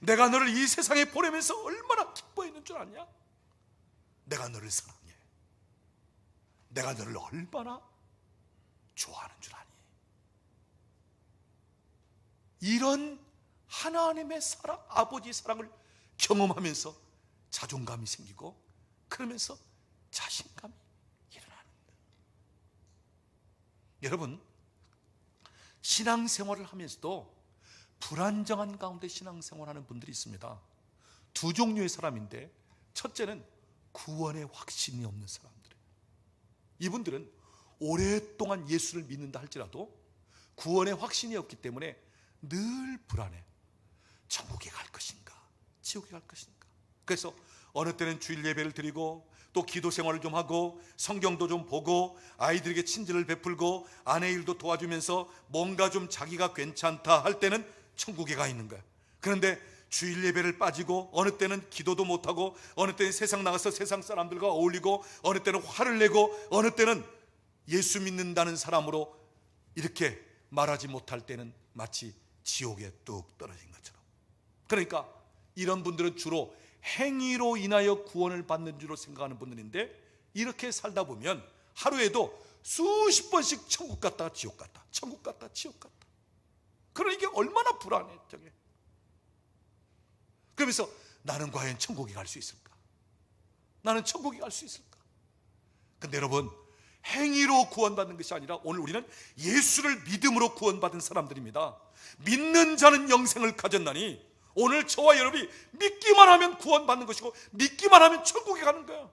내가 너를 이 세상에 보내면서 얼마나 기뻐했는 줄 아냐. 내가 너를 사랑해. 내가 너를 얼마나 좋아하는 줄 아니. 이런 하나님의 사랑, 아버지 사랑을 경험하면서 자존감이 생기고 그러면서 자신감이 일어나는 거예요. 여러분, 신앙생활을 하면서도 불안정한 가운데 신앙생활하는 분들이 있습니다. 두 종류의 사람인데 첫째는 구원의 확신이 없는 사람들이에요. 이분들은 오랫동안 예수를 믿는다 할지라도 구원의 확신이 없기 때문에 늘 불안해. 천국에 갈 것인가 지옥에 갈 것인가. 그래서 어느 때는 주일 예배를 드리고 또 기도 생활을 좀 하고 성경도 좀 보고 아이들에게 친절을 베풀고 아내 일도 도와주면서 뭔가 좀 자기가 괜찮다 할 때는 천국에 가 있는 거야. 그런데 주일 예배를 빠지고 어느 때는 기도도 못하고 어느 때는 세상 나가서 세상 사람들과 어울리고 어느 때는 화를 내고 어느 때는 예수 믿는다는 사람으로 이렇게 말하지 못할 때는 마치 지옥에 뚝 떨어진 것처럼. 그러니까 이런 분들은 주로 행위로 인하여 구원을 받는 줄로 생각하는 분들인데 이렇게 살다 보면 하루에도 수십 번씩 천국 갔다가 지옥 갔다 천국 갔다 지옥 갔다. 그러니까 이게 얼마나 불안해. 저게. 그러면서 나는 과연 천국에 갈 수 있을까? 나는 천국에 갈 수 있을까? 근데 여러분, 행위로 구원받는 것이 아니라 오늘 우리는 예수를 믿음으로 구원받은 사람들입니다. 믿는 자는 영생을 가졌나니 오늘 저와 여러분이 믿기만 하면 구원받는 것이고 믿기만 하면 천국에 가는 거야.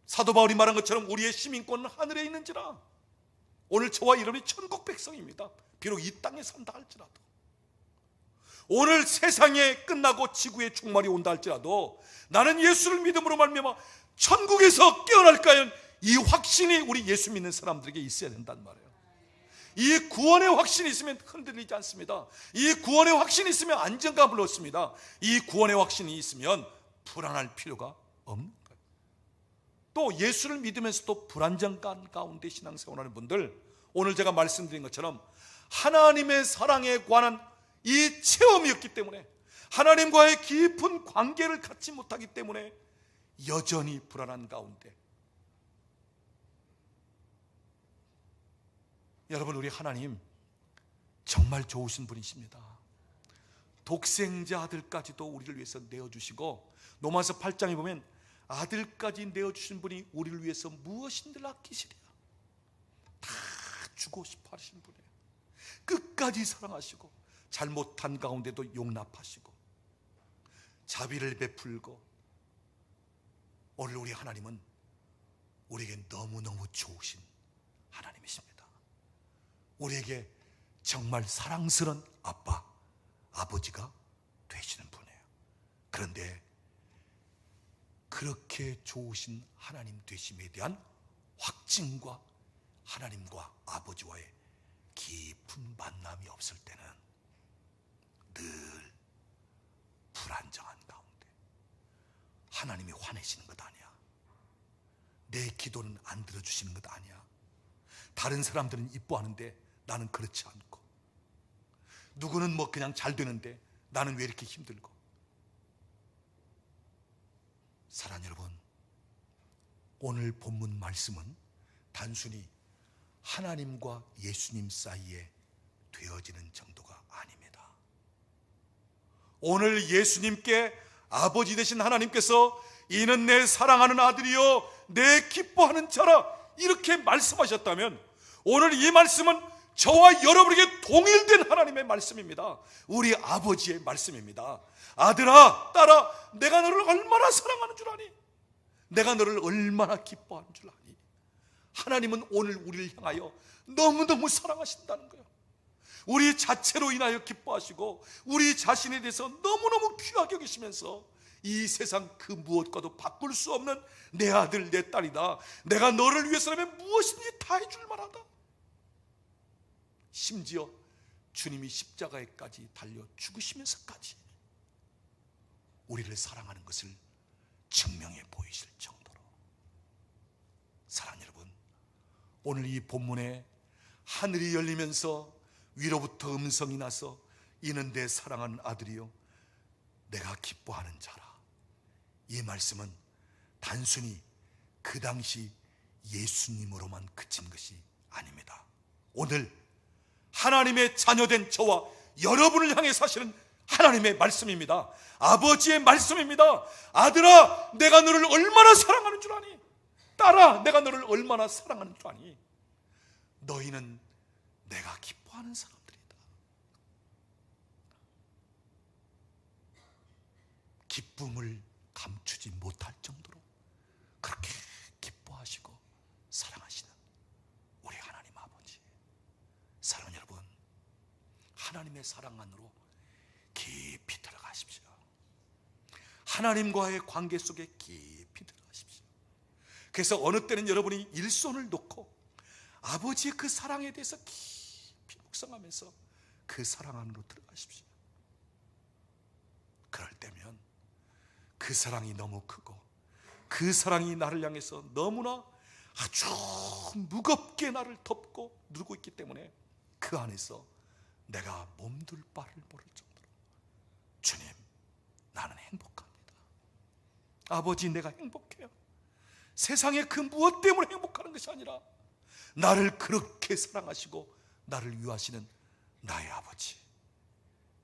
사도 바울이 말한 것처럼 우리의 시민권은 하늘에 있는지라. 오늘 저와 여러분이 천국 백성입니다. 비록 이 땅에 산다 할지라도. 오늘 세상에 끝나고 지구에 종말이 온다 할지라도 나는 예수를 믿음으로 말미암아 천국에서 깨어날까요? 이 확신이 우리 예수 믿는 사람들에게 있어야 된단 말이에요. 이 구원의 확신이 있으면 흔들리지 않습니다. 이 구원의 확신이 있으면 안정감을 얻습니다. 이 구원의 확신이 있으면 불안할 필요가 없는 거예요. 또 예수를 믿으면서도 불안정감 가운데 신앙생활하는 분들, 오늘 제가 말씀드린 것처럼 하나님의 사랑에 관한 이 체험이었기 때문에 하나님과의 깊은 관계를 갖지 못하기 때문에 여전히 불안한 가운데. 여러분, 우리 하나님 정말 좋으신 분이십니다. 독생자 아들까지도 우리를 위해서 내어주시고 로마서 8장에 보면 아들까지 내어주신 분이 우리를 위해서 무엇인들 아끼시랴. 다 주고 싶어 하시는 분이에요. 끝까지 사랑하시고 잘못한 가운데도 용납하시고 자비를 베풀고, 오늘 우리 하나님은 우리에게 너무너무 좋으신 하나님이십니다. 우리에게 정말 사랑스러운 아빠, 아버지가 되시는 분이에요. 그런데 그렇게 좋으신 하나님 되심에 대한 확증과 하나님과 아버지와의 깊은 만남이 없을 때는 늘 불안정한 가운데, 하나님이 화내시는 것 아니야, 내 기도는 안 들어주시는 것 아니야, 다른 사람들은 이뻐하는데 나는 그렇지 않고, 누구는 뭐 그냥 잘 되는데 나는 왜 이렇게 힘들고. 사랑하는 여러분, 오늘 본문 말씀은 단순히 하나님과 예수님 사이에 되어지는 정도가 아닙니다. 오늘 예수님께 아버지 되신 하나님께서 이는 내 사랑하는 아들이요 내 기뻐하는 자라 이렇게 말씀하셨다면, 오늘 이 말씀은 저와 여러분에게 동일된 하나님의 말씀입니다. 우리 아버지의 말씀입니다. 아들아, 딸아, 내가 너를 얼마나 사랑하는 줄 아니? 내가 너를 얼마나 기뻐하는 줄 아니? 하나님은 오늘 우리를 향하여 너무너무 사랑하신다는 거예요. 우리 자체로 인하여 기뻐하시고 우리 자신에 대해서 너무너무 귀하게 여기시면서 이 세상 그 무엇과도 바꿀 수 없는 내 아들 내 딸이다, 내가 너를 위해서라면 무엇이든지 다 해줄 만하다. 심지어 주님이 십자가에까지 달려 죽으시면서까지 우리를 사랑하는 것을 증명해 보이실 정도로. 사랑하는 여러분, 오늘 이 본문에 하늘이 열리면서 위로부터 음성이 나서 이는 내 사랑하는 아들이요 내가 기뻐하는 자라, 이 말씀은 단순히 그 당시 예수님으로만 그친 것이 아닙니다. 오늘 하나님의 자녀된 저와 여러분을 향해 사시는 하나님의 말씀입니다. 아버지의 말씀입니다. 아들아, 내가 너를 얼마나 사랑하는 줄 아니? 딸아, 내가 너를 얼마나 사랑하는 줄 아니? 너희는 내가 기뻐하는 사람들이다. 기쁨을 감추지 못할 정도로 그렇게 기뻐하시고 사랑하시는 우리 하나님 아버지. 사랑하는 여러분, 하나님의 사랑 안으로 깊이 들어가십시오. 하나님과의 관계 속에 깊이 들어가십시오. 그래서 어느 때는 여러분이 일손을 놓고 아버지의 그 사랑에 대해서 깊이 묵상하면서 그 사랑 안으로 들어가십시오. 그럴 때면 그 사랑이 너무 크고 그 사랑이 나를 향해서 너무나 아주 무겁게 나를 덮고 누르고 있기 때문에 그 안에서 내가 몸둘 바를 모를 정도로 주님, 나는 행복합니다. 아버지, 내가 행복해요. 세상에 그 무엇 때문에 행복하는 것이 아니라 나를 그렇게 사랑하시고 나를 위하시는 나의 아버지,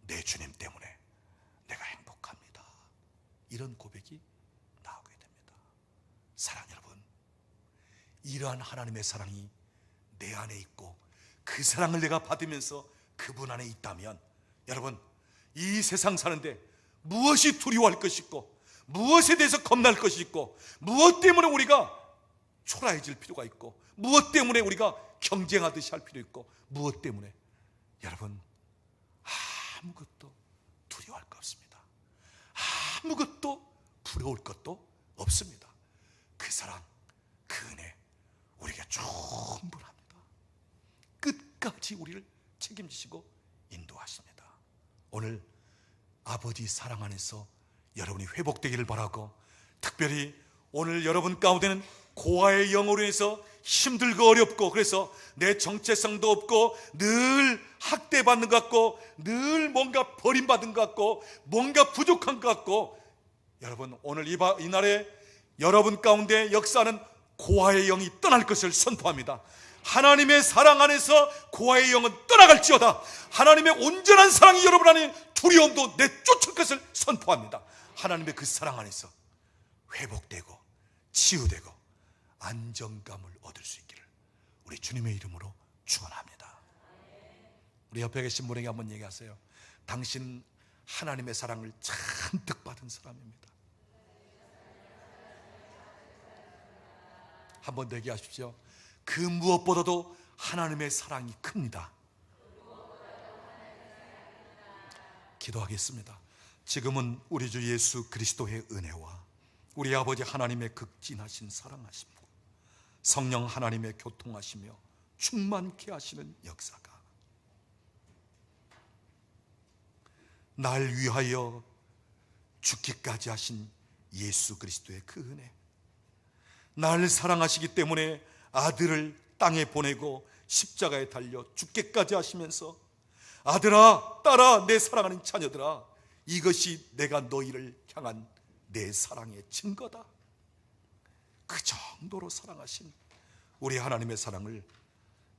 내 주님 때문에 내가 행복합니다. 이런 고백이 나오게 됩니다. 사랑 여러분, 이러한 하나님의 사랑이 내 안에 있고 그 사랑을 내가 받으면서 그분 안에 있다면, 여러분, 이 세상 사는데 무엇이 두려워할 것이 있고 무엇에 대해서 겁날 것이 있고 무엇 때문에 우리가 초라해질 필요가 있고 무엇 때문에 우리가 경쟁하듯이 할 필요 있고 무엇 때문에, 여러분, 아무것도 두려워할 거 없습니다. 아무것도 부러울 것도 없습니다. 그 사랑, 그 은혜 우리가 충분합니다. 끝까지 우리를 책임지시고 인도하십니다. 오늘 아버지 사랑 안에서 여러분이 회복되기를 바라고, 특별히 오늘 여러분 가운데는 고아의 영으로 인해서 힘들고 어렵고, 그래서 내 정체성도 없고 늘 학대받는 것 같고 늘 뭔가 버림받은 것 같고 뭔가 부족한 것 같고, 여러분, 오늘 이 날에 여러분 가운데 역사하는 고아의 영이 떠날 것을 선포합니다. 하나님의 사랑 안에서 고아의 영은 떠나갈지어다. 하나님의 온전한 사랑이 여러분 안에 두려움도 내쫓을 것을 선포합니다. 하나님의 그 사랑 안에서 회복되고 치유되고 안정감을 얻을 수 있기를 우리 주님의 이름으로 축원합니다. 우리 옆에 계신 분에게 한번 얘기하세요. 당신은 하나님의 사랑을 잔뜩 받은 사람입니다. 한번 내게 하십시오. 그 무엇보다도 하나님의 사랑이 큽니다. 기도하겠습니다. 지금은 우리 주 예수 그리스도의 은혜와 우리 아버지 하나님의 극진하신 사랑하심과 성령 하나님의 교통하시며 충만케 하시는 역사가 날 위하여 죽기까지 하신 예수 그리스도의 그 은혜, 날 사랑하시기 때문에 아들을 땅에 보내고 십자가에 달려 죽기까지 하시면서 아들아, 딸아, 내 사랑하는 자녀들아, 이것이 내가 너희를 향한 내 사랑의 증거다. 그 정도로 사랑하신 우리 하나님의 사랑을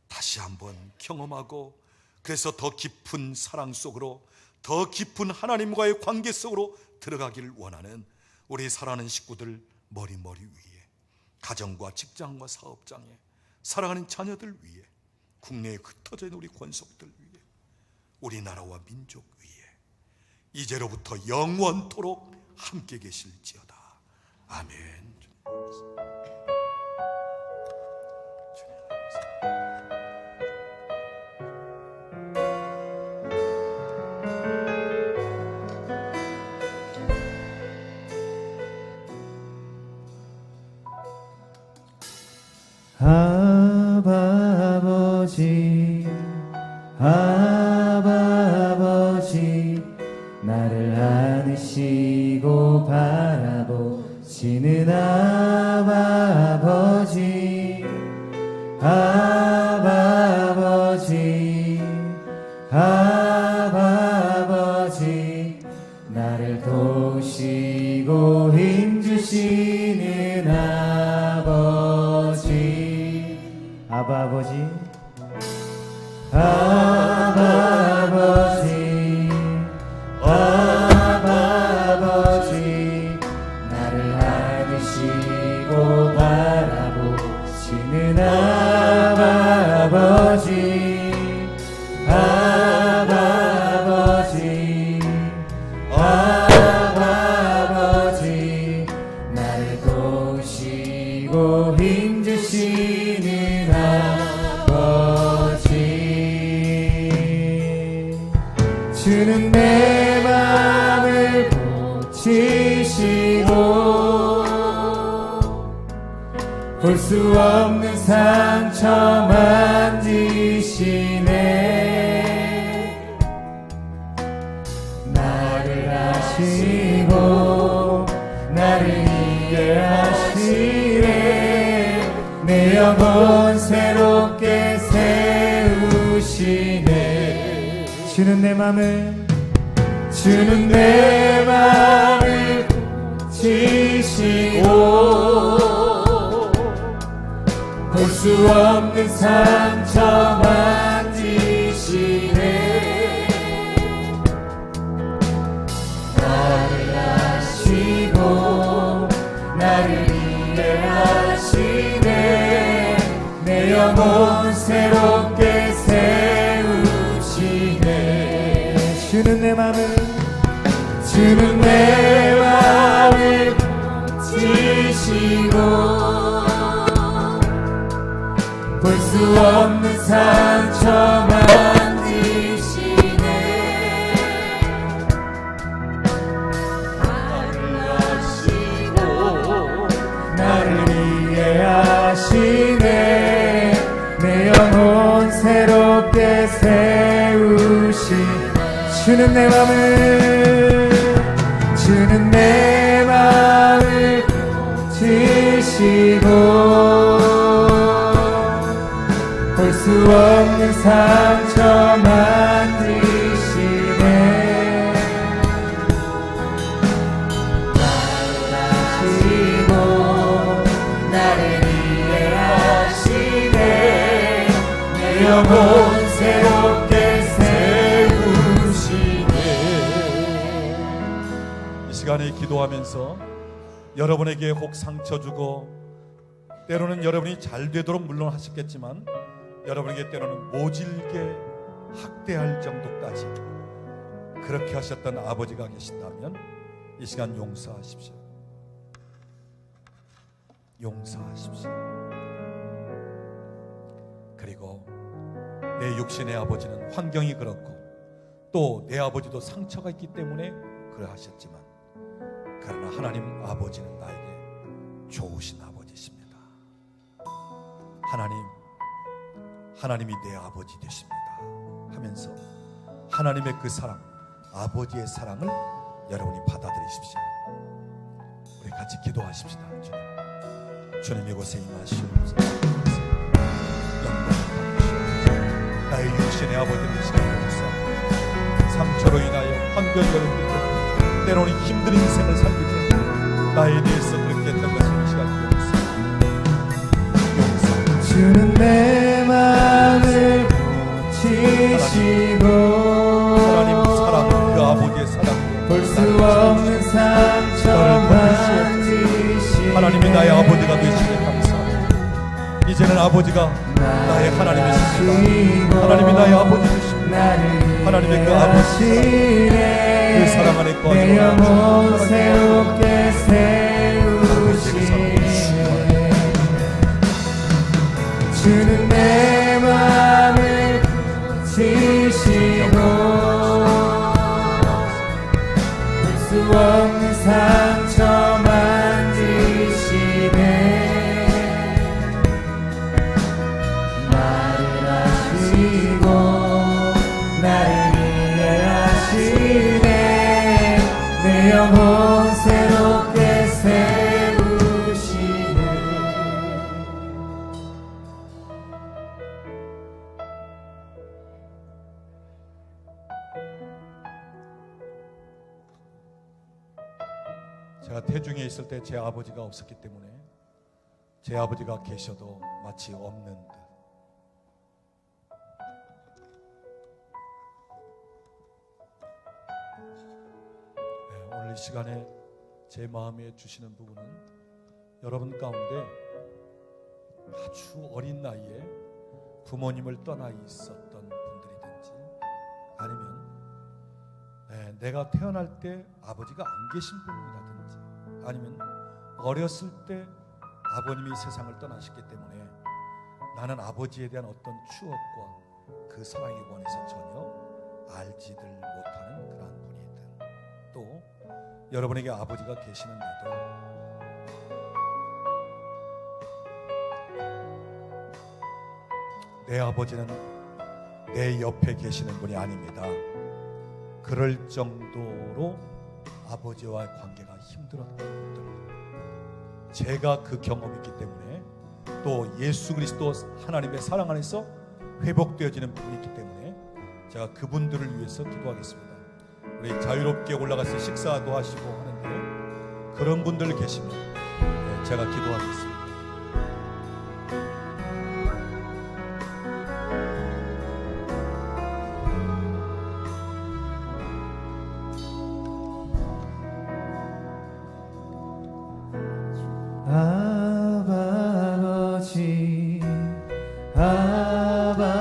다시 한번 경험하고, 그래서 더 깊은 사랑 속으로, 더 깊은 하나님과의 관계 속으로 들어가기를 원하는 우리 사랑하는 식구들 머리 위에, 가정과 직장과 사업장에, 사랑하는 자녀들 위에, 국내에 흩어져 있는 우리 권속들 위에, 우리나라와 민족 위에 이제로부터 영원토록 함께 계실지어다. 아멘. 아버지, 아버지, 나를 안으시고 바라보시는 아버지, 아버지, 아버지, 나를 도우시고 힘주시는 아버지, 아버지, 아버지, 아버지, 나를 안으시고 바라보시는 아버지, 아버지, 아버지, 나를 도우시고 힘주시는 아버지, 주는 내 맘을 고치시고 볼 수 없는 상처 만지시네. 나를 아시고 나를 이해하시네. 내 영혼 새롭게 세우시네. 주는 내 맘을 고치시고 볼 수 없는 상처 만지시네. 나를 아시고 나를 이해하시네. 내 영혼 새롭게 세우시네. 주는 내 맘을 고치시고 볼 수 없는 상처 만지시네. 나를 아시고 나를 이해하시네. 내 영혼 새롭게 세우시네. 주는 내 맘을 고치시고 볼 수 없는 상처 만지시네. 나를 아시고 나를 이해하시네. 내 영혼 새롭게 세우시네. 이 시간에 기도하면서 여러분에게 혹 상처 주고, 때로는 여러분이 잘 되도록 물론 하셨겠지만 여러분에게 때로는 모질게 학대할 정도까지 그렇게 하셨던 아버지가 계신다면 이 시간 용서하십시오. 용서하십시오. 그리고 내 육신의 아버지는 환경이 그렇고 또 내 아버지도 상처가 있기 때문에 그러하셨지만, 그러나 하나님 아버지는 나에게 좋으신 아버지십니다. 하나님이 내 아버지 되십니다 하면서 하나님의 그 사랑, 아버지의 사랑을 여러분이 받아들이십시오. 우리 같이 기도하십시다. 주님 이곳에 임하시옵소서. 영광 받으시옵소서. 나의 육신의 아버지를 시간으로서 상처로 인하여 환경이 어렵기 때문에 때로는 힘든 인생을 살기 때문에 나에 대해서 그렇게 했던 것을 이 시간 용서. 주는 내 마음을 고치시고 하나님 사랑, 그 아버지의 사랑, 볼 수 없는 상처 만지시네. 하나님이 나의 아버지가 되시니 감사합니다. 이제는 아버지가 나의 하나님이십니다. 하나님이 나의 아버지 되십니다. 하나님의 그 아버지, 그 사랑 안에 내 영혼 새롭게 세우시네. 주는 내 마음을 고치시고 볼 수 없는 상처 만지시네. 나를 아시고 나를 이해하시네. 내 영혼 새롭게 세우시네. 제가 태중에 있을 때 제 아버지가 없었기 때문에 제 아버지가 계셔도 마치 없는 듯, 오늘 이 시간에 제 마음에 주시는 부분은 여러분 가운데 아주 어린 나이에 부모님을 떠나 있었던 분들이든지, 아니면 내가 태어날 때 아버지가 안 계신 분이라든지, 아니면 어렸을 때 아버님이 세상을 떠나셨기 때문에 나는 아버지에 대한 어떤 추억과 그 사랑에 관해서 전혀 알지들 못하는 그러한 분이든, 또 여러분에게 아버지가 계시는데도 내 아버지는 내 옆에 계시는 분이 아닙니다. 그럴 정도로 아버지와의 관계가 힘들었던 분들, 제가 그 경험이 있기 때문에, 또 예수 그리스도 하나님의 사랑 안에서 회복되어지는 분이 있기 때문에 제가 그분들을 위해서 기도하겠습니다. 우리 자유롭게 올라가서 식사도 하시고 하는데 그런 분들 계시면 제가 기도하겠습니다.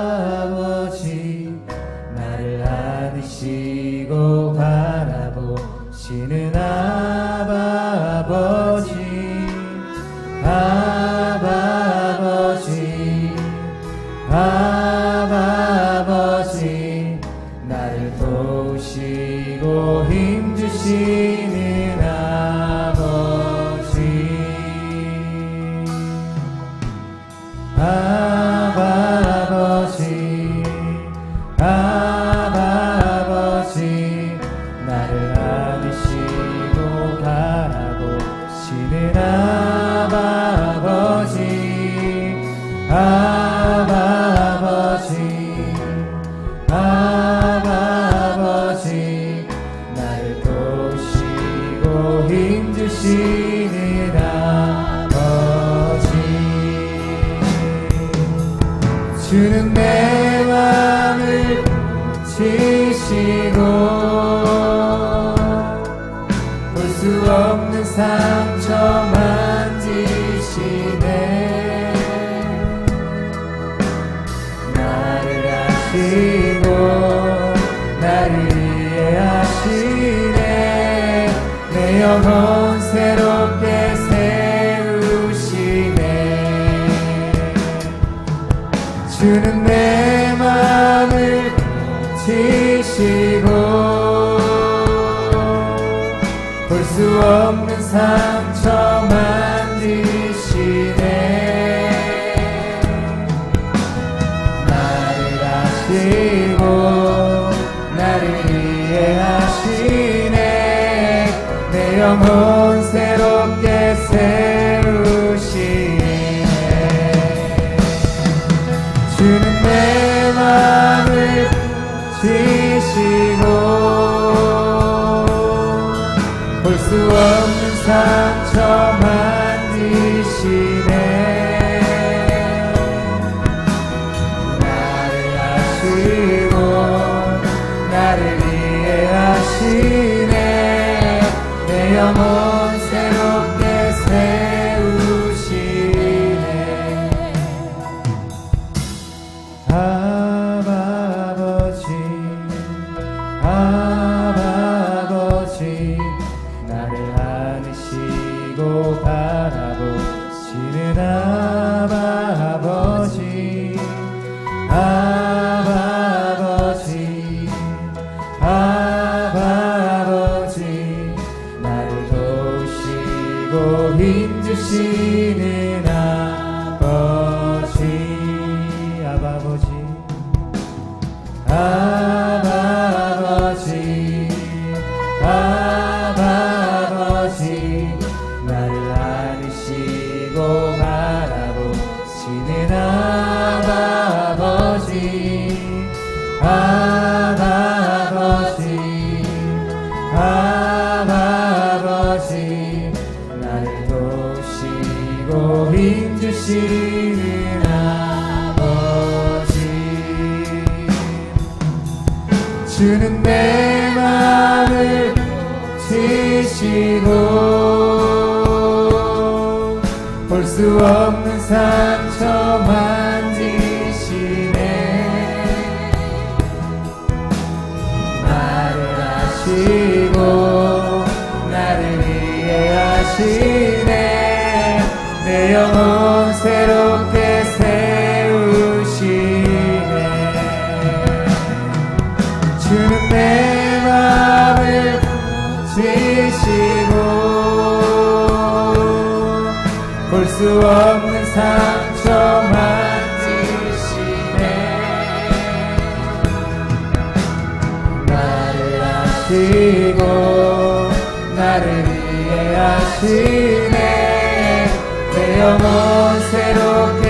아버지 나를 안으시고 바라보시는 아버지 나를 도우시고 힘주시는 아버지 나를 안으시고 바라보시는 아버지 나를 도우시고 힘주시는 아버지. 주는 내 맘을 고치시고 볼 수 없는 상처 만지시네. 나를 아시고 나를 이해하시네. 주는 내 맘을 치시고 볼 수 없는 상처 만지시네. 나를 아시고 나를 이해하시네. 내 영혼 새롭게 세우시네. 주는 내 맘을 치시고 볼 수 없는 상처 만지시네. 나를 아시고 나를 이해하시네. 내 영혼 새롭게 세우시네. 아버지 아버지 나를 안으시고 바라보시는 아버지 아버지 아버지 나를 도우시고 힘주시는 아버지 아버지 아버지 아버지 나를 안으시고 바라보시는 아버지 아버지 아버지 나를 도우시고 힘주시는 아버지 주는 내 맘을 치시고 볼 수 없는 상처 만지시네. 나를 아시고 나를 이해하시네. 내 영혼 새롭게 세우시네. 주는 내 맘을 치시고 볼 수 없는 상처 만지시네. 나를 아시고 나를 이해하시네. 내 영혼 새롭게